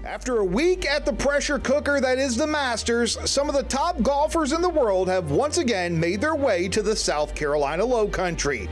After a week at the pressure cooker that is the Masters, some of the top golfers in the world have once again made their way to the South Carolina Lowcountry.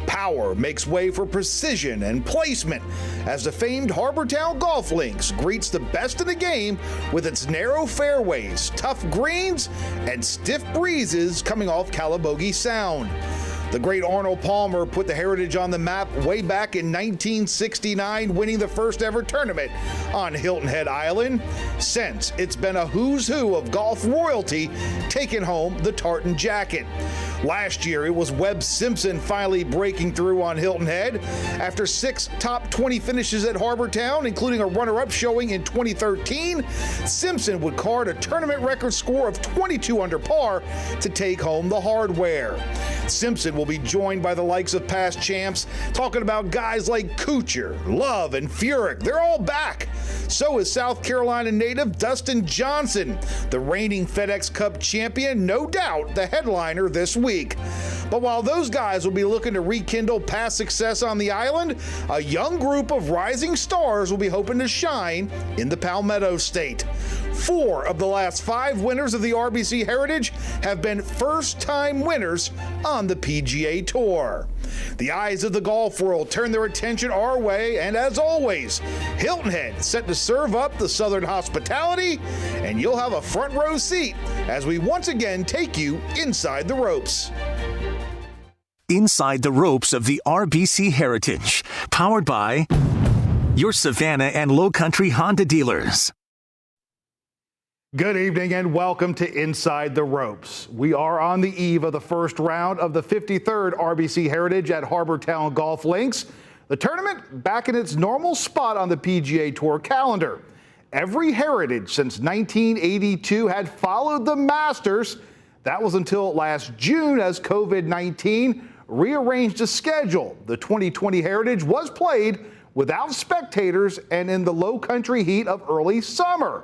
Power makes way for precision and placement as the famed Harbour Town Golf Links greets the best in the game with its narrow fairways, tough greens, and stiff breezes coming off Calabogie Sound. The great Arnold Palmer put the Heritage on the map way back in 1969, winning the first ever tournament on Hilton Head Island. Since, it's been a who's who of golf royalty taking home the tartan jacket. Last year, it was Webb Simpson finally breaking through on Hilton Head. After 6 top 20 finishes at Harbour Town, including a runner-up showing in 2013, Simpson would card a tournament record score of 22 under par to take home the hardware. Simpson will be joined by the likes of past champs, talking about guys like Kuchar, Love, and Furyk. They're all back. So is South Carolina native Dustin Johnson, the reigning FedEx Cup champion, no doubt the headliner this week. But while those guys will be looking to rekindle past success on the island, a young group of rising stars will be hoping to shine in the Palmetto State. 4 of the last 5 winners of the RBC Heritage have been first-time winners on the PGA Tour. The eyes of the golf world turn their attention our way, and as always, Hilton Head set to serve up the Southern hospitality, and you'll have a front row seat as we once again take you inside the ropes. Inside the ropes of the RBC Heritage, powered by your Savannah and Lowcountry Honda dealers. Good evening and welcome to Inside the Ropes. We are on the eve of the first round of the 53rd RBC Heritage at Harbour Town Golf Links. The tournament back in its normal spot on the PGA Tour calendar. Every Heritage since 1982 had followed the Masters. That was until last June as COVID-19 rearranged the schedule. The 2020 Heritage was played without spectators and in the low country heat of early summer.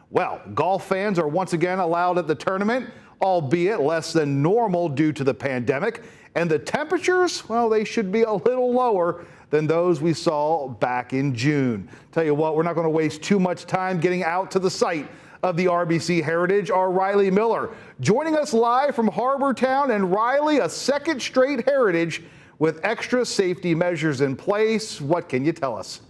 Well, golf fans are once again allowed at the tournament, albeit less than normal due to the pandemic. And the temperatures, well, they should be a little lower than those we saw back in June. Tell you what, we're not going to waste too much time getting out to the site of the RBC Heritage. Our Riley Miller joining us live from Harbour Town. And Riley, a second straight Heritage with extra safety measures in place. What can you tell us?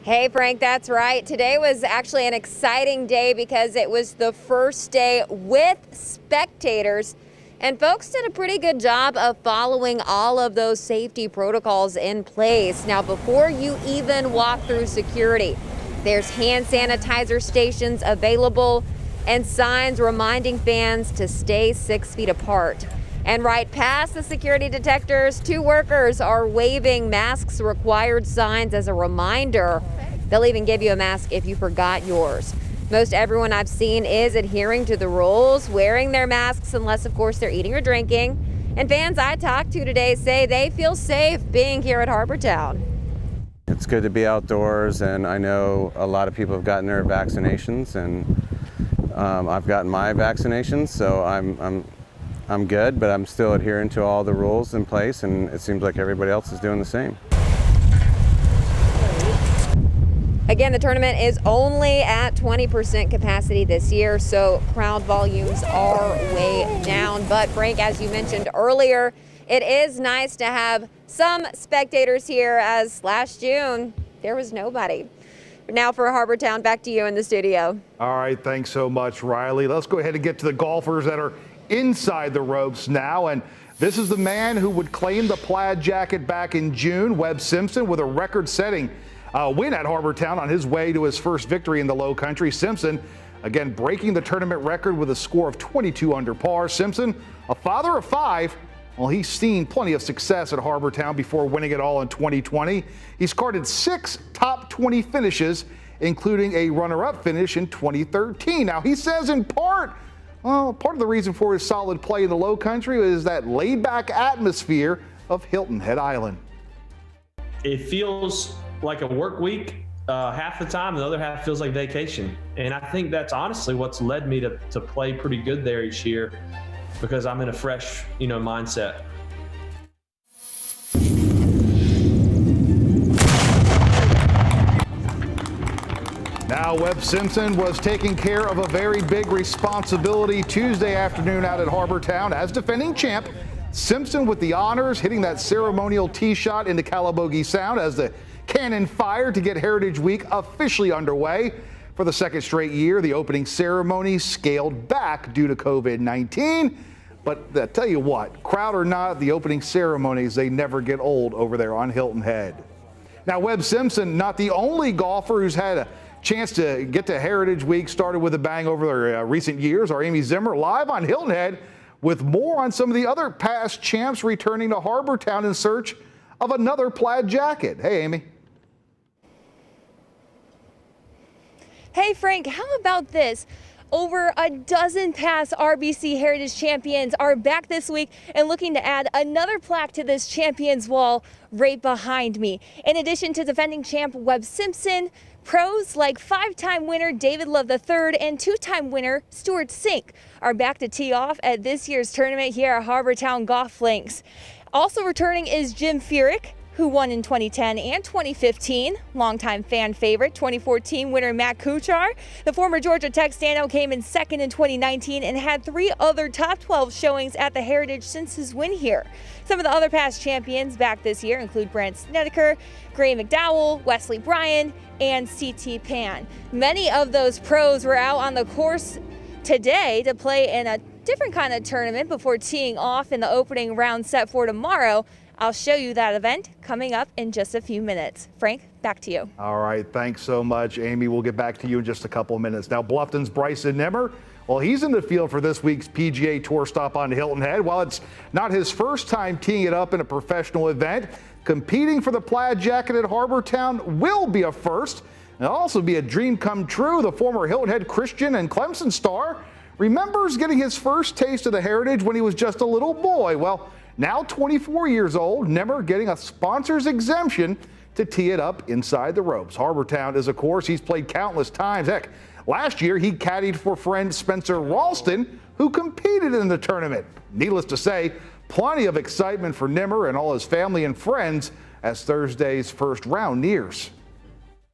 Hey, Frank, that's right. Today was actually an exciting day because it was the first day with spectators, and folks did a pretty good job of following all of those safety protocols in place. Now, before you even walk through security, there's hand sanitizer stations available and signs reminding fans to stay 6 feet apart. And right past the security detectors, 2 workers are waving masks required signs as a reminder. They'll even give you a mask if you forgot yours. Most everyone I've seen is adhering to the rules, wearing their masks unless, of course, they're eating or drinking. And fans I talked to today say they feel safe being here at Harbour Town. It's good to be outdoors, and I know a lot of people have gotten their vaccinations, and I've gotten my vaccinations, so I'm good, but I'm still adhering to all the rules in place, and it seems like everybody else is doing the same. Again, the tournament is only at 20% capacity this year, so crowd volumes are way down. But Frank, as you mentioned earlier, it is nice to have some spectators here, as last June there was nobody. Now for Harbour Town, back to you in the studio. All right, thanks so much, Riley. Let's go ahead and get to the golfers that are inside the ropes now. And this is the man who would claim the plaid jacket back in June, Webb Simpson, with a record-setting win at Harbour Town on his way to his first victory in the low country. Simpson, again, breaking the tournament record with a score of 22 under par. Simpson, a father of 5, well, he's seen plenty of success at Harbour Town before winning it all in 2020. He's carded 6 top 20 finishes, including a runner-up finish in 2013. Now, he says in part, well, part of the reason for his solid play in the low country is that laid-back atmosphere of Hilton Head Island. It feels like a work week half the time, the other half feels like vacation. And I think that's honestly what's led me to play pretty good there each year, because I'm in a fresh, mindset. Well, Webb Simpson was taking care of a very big responsibility Tuesday afternoon out at Harbortown as defending champ. Simpson with the honors, hitting that ceremonial tee shot into Calabogie Sound as the cannon fired to get Heritage Week officially underway. For the second straight year, the opening ceremony scaled back due to COVID-19. But I tell you what, crowd or not, the opening ceremonies, they never get old over there on Hilton Head. Now, Webb Simpson, not the only golfer who's had a chance to get to Heritage Week, started with a bang over the recent years. Our Amy Zimmer live on Hilton Head with more on some of the other past champs returning to Harbortown in search of another plaid jacket. Hey, Amy. Hey, Frank, how about this? Over a dozen past RBC Heritage champions are back this week and looking to add another plaque to this champions wall right behind me. In addition to defending champ Webb Simpson, pros like 5-time winner David Love III and 2-time winner Stuart Sink are back to tee off at this year's tournament here at Harbortown Golf Links. Also returning is Jim Furyk, who won in 2010 and 2015. Longtime fan favorite, 2014 winner Matt Kuchar. The former Georgia Tech standout came in second in 2019 and had 3 other top 12 showings at the Heritage since his win here. Some of the other past champions back this year include Brandt Snedeker, Gray McDowell, Wesley Bryan, and C.T. Pan. Many of those pros were out on the course today to play in a different kind of tournament before teeing off in the opening round set for tomorrow. I'll show you that event coming up in just a few minutes. Frank, back to you. All right, thanks so much, Amy. We'll get back to you in just a couple of minutes. Now, Bluffton's Bryson Nimmer, well, he's in the field for this week's PGA Tour stop on Hilton Head. While it's not his first time teeing it up in a professional event, competing for the plaid jacket at Harbortown will be a first. It'll also be a dream come true. The former Hilton Head Christian and Clemson star remembers getting his first taste of the Heritage when he was just a little boy. Well, now 24 years old, Nimmer getting a sponsor's exemption to tee it up inside the ropes. Harbortown is a course he's played countless times. Heck, last year he caddied for friend Spencer Ralston, who competed in the tournament. Needless to say, plenty of excitement for Nimmer and all his family and friends as Thursday's first round nears.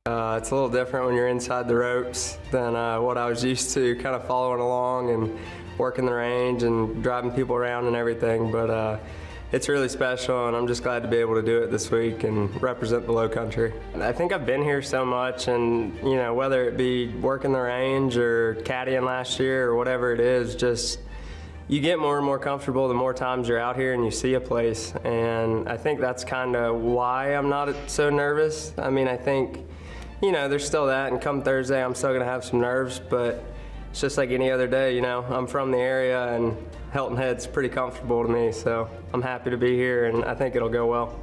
It's a little different when you're inside the ropes than what I was used to, kind of following along and working the range and driving people around and everything, but it's really special, and I'm just glad to be able to do it this week and represent the Low Country. I think I've been here so much, and you know, whether it be working the range or caddying last year or whatever it is, just you get more and more comfortable the more times you're out here and you see a place, and I think that's kind of why I'm not so nervous. I mean, I think, you know, there's still that, and come Thursday I'm still gonna have some nerves, but it's just like any other day, you know. I'm from the area and Hilton Head's pretty comfortable to me, so I'm happy to be here and I think it'll go well.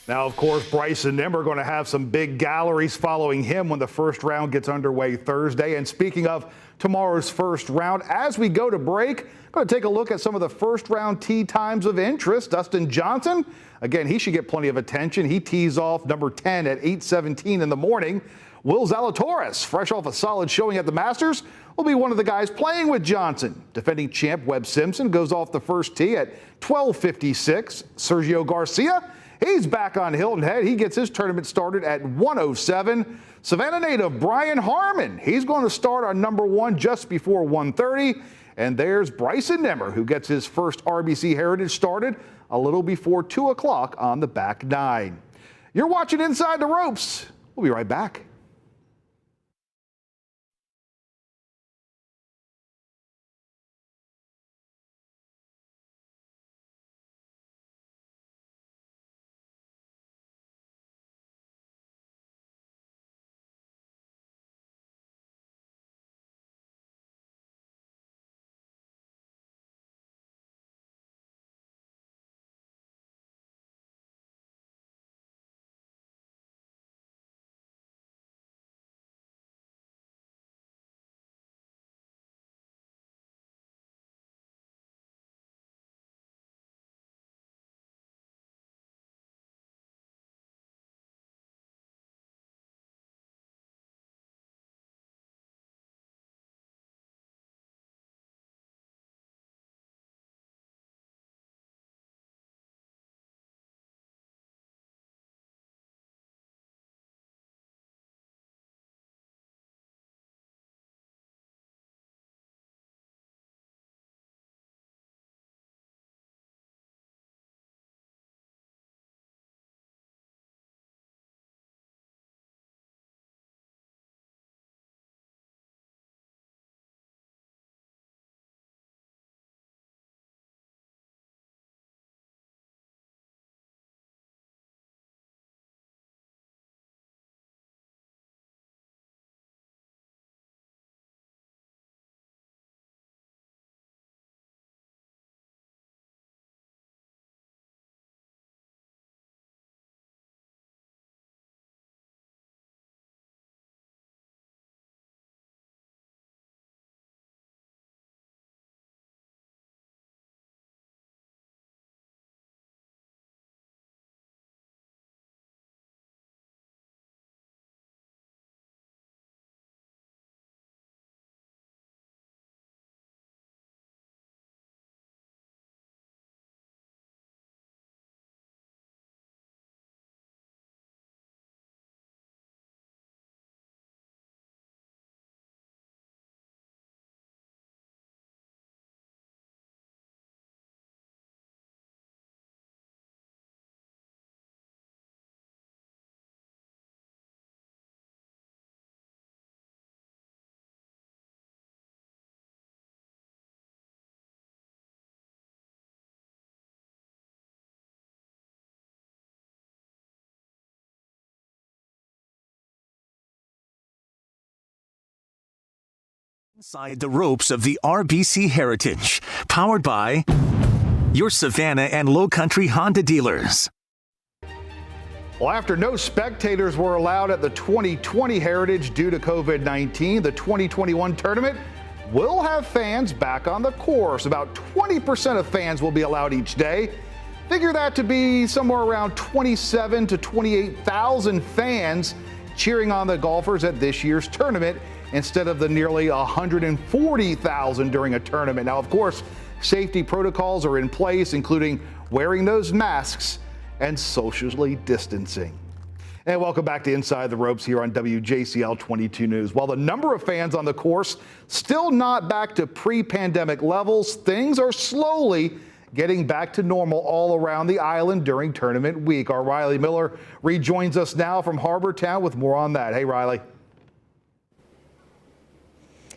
Now, of course, Bryson Nimmer going to have some big galleries following him when the first round gets underway Thursday. And speaking of tomorrow's first round, as we go to break, I'm going to take a look at some of the first round tee times of interest. Dustin Johnson, again, he should get plenty of attention. He tees off number 10 at 8:17 in the morning. Will Zalatoris, fresh off a solid showing at the Masters, will be one of the guys playing with Johnson. Defending champ Webb Simpson goes off the first tee at 12:56. Sergio Garcia, he's back on Hilton Head. He gets his tournament started at 1:07. Savannah native Brian Harman, he's going to start on number 1 just before 1:30. And there's Bryson Nimmer, who gets his first RBC Heritage started a little before 2 o'clock on the back nine. You're watching Inside the Ropes. We'll be right back. Inside the ropes of the RBC Heritage, powered by your Savannah and Low Country Honda dealers. Well, after no spectators were allowed at the 2020 Heritage due to COVID-19, the 2021 tournament will have fans back on the course. About 20% of fans will be allowed each day. Figure that to be somewhere around 27 to 28,000 fans cheering on the golfers at this year's tournament instead of the nearly 140,000 during a tournament. Now, of course, safety protocols are in place, including wearing those masks and socially distancing. And welcome back to Inside the Ropes here on WJCL 22 News. While the number of fans on the course still not back to pre-pandemic levels, things are slowly getting back to normal all around the island during tournament week. Our Riley Miller rejoins us now from Harbortown with more on that. Hey, Riley.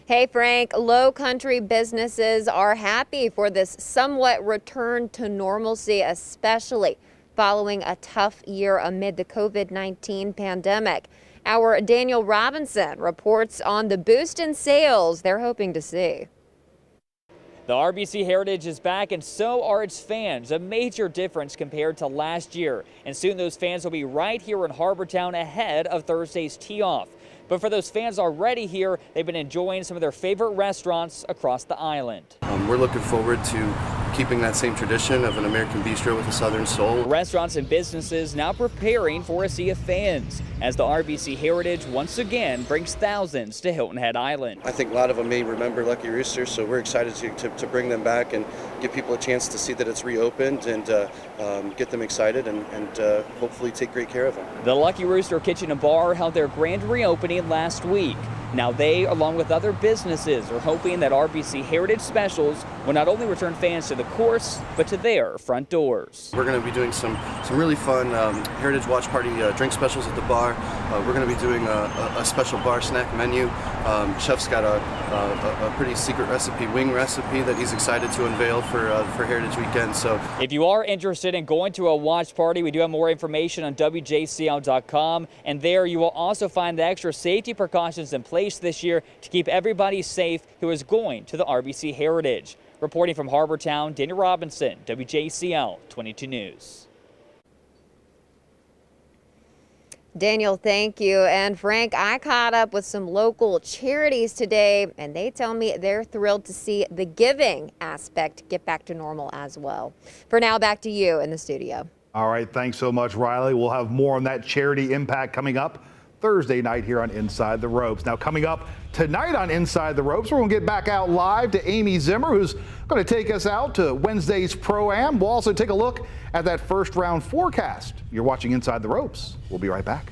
Hey, Frank. Low country businesses are happy for this somewhat return to normalcy, especially following a tough year amid the COVID-19 pandemic. Our Daniel Robinson reports on the boost in sales they're hoping to see. The RBC Heritage is back, and so are its fans, a major difference compared to last year. And soon those fans will be right here in Harbortown ahead of Thursday's tee-off. But for those fans already here, they've been enjoying some of their favorite restaurants across the island. We're looking forward to keeping that same tradition of an American bistro with a Southern soul. Restaurants and businesses now preparing for a sea of fans as the RBC Heritage once again brings thousands to Hilton Head Island. I think a lot of them may remember Lucky Rooster, so we're excited to bring them back and give people a chance to see that it's reopened and get them excited and hopefully take great care of them. The Lucky Rooster Kitchen and Bar held their grand reopening last week. Now they, along with other businesses, are hoping that RBC Heritage Specials will not only return fans to the course, but to their front doors. We're going to be doing some really fun Heritage Watch Party drink specials at the bar. We're going to be doing a special bar snack menu. Chef's got a pretty secret recipe, wing recipe, that he's excited to unveil for Heritage Weekend. So, if you are interested in going to a watch party, we do have more information on WJCL.com, and there you will also find the extra safety precautions in place this year to keep everybody safe who is going to the RBC Heritage. Reporting from Harbortown, Daniel Robinson, WJCL 22 News. Daniel, thank you. And Frank, I caught up with some local charities today, and they tell me they're thrilled to see the giving aspect get back to normal as well. For now, back to you in the studio. All right, thanks so much, Riley. We'll have more on that charity impact coming up Thursday night here on Inside the Ropes. Now, coming up tonight on Inside the Ropes, we're going to get back out live to Amy Zimmer, who's going to take us out to Wednesday's Pro-Am. We'll also take a look at that first round forecast. You're watching Inside the Ropes. We'll be right back.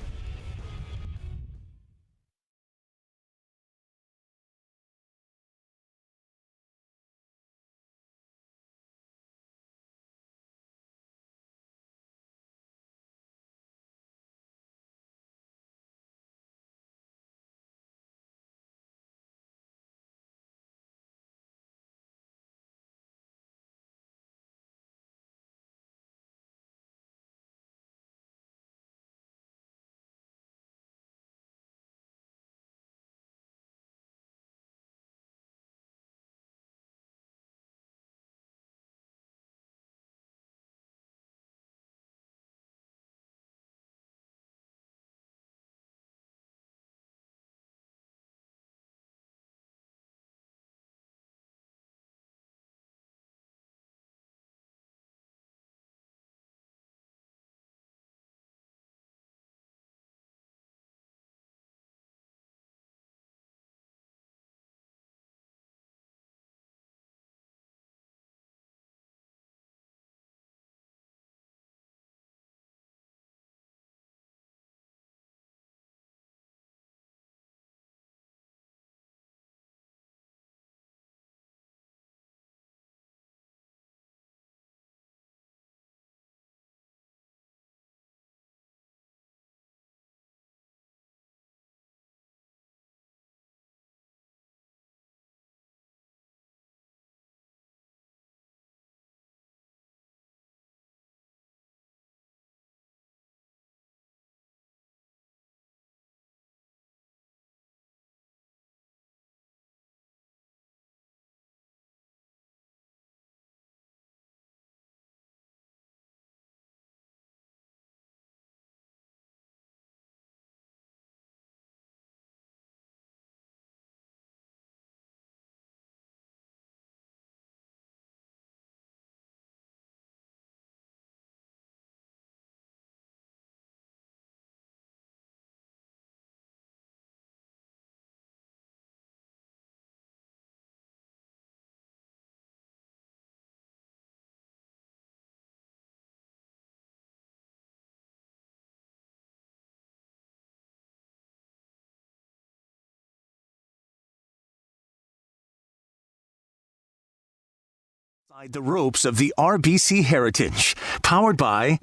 The ropes of the RBC Heritage, powered by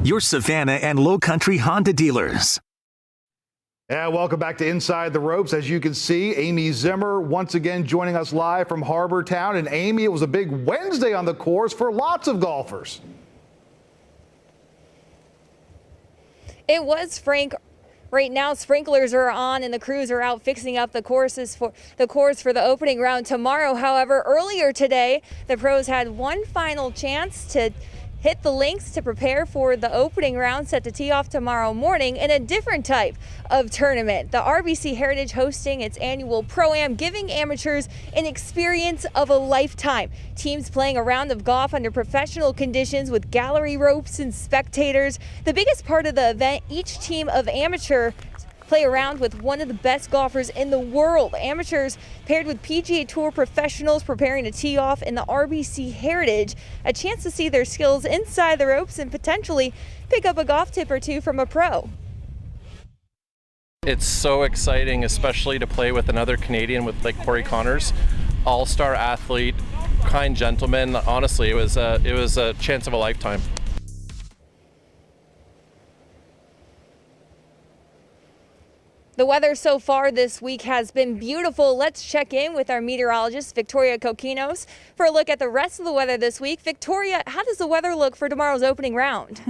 your Savannah and Low Country Honda dealers. Yeah, welcome back to Inside the Ropes. As you can see, Amy Zimmer once again joining us live from Harbour Town. And Amy, it was a big Wednesday on the course for lots of golfers. It was, Frank. Right now, sprinklers are on and the crews are out fixing up the course for the opening round tomorrow. However, earlier today, the pros had one final chance to hit the links to prepare for the opening round set to tee off tomorrow morning in a different type of tournament. The RBC Heritage hosting its annual Pro-Am, giving amateurs an experience of a lifetime. Teams playing a round of golf under professional conditions with gallery ropes and spectators. The biggest part of the event, each team of amateur play around with one of the best golfers in the world. Amateurs paired with PGA Tour professionals preparing to tee off in the RBC Heritage. A chance to see their skills inside the ropes and potentially pick up a golf tip or two from a pro. It's so exciting, especially to play with another Canadian with like Corey Connors, all-star athlete, kind gentleman. Honestly, it was a chance of a lifetime. The weather so far this week has been beautiful. Let's check in with our meteorologist, Victoria Kokinos, for a look at the rest of the weather this week. Victoria, how does the weather look for tomorrow's opening round?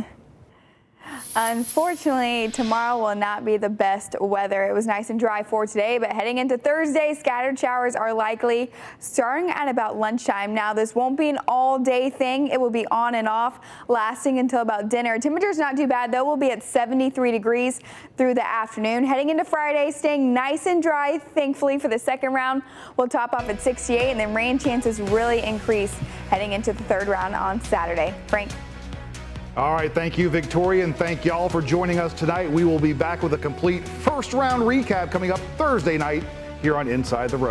Unfortunately, tomorrow will not be the best weather. It was nice and dry for today, but heading into Thursday, scattered showers are likely starting at about lunchtime. Now, this won't be an all-day thing. It will be on and off, lasting until about dinner. Temperature's not too bad, though. We'll be at 73 degrees through the afternoon. Heading into Friday, staying nice and dry, thankfully, for the second round. We'll top off at 68, and then rain chances really increase heading into the third round on Saturday. Frank. All right, thank you, Victoria, and thank y'all for joining us tonight. We will be back with a complete first round recap coming up Thursday night here on Inside the Ropes.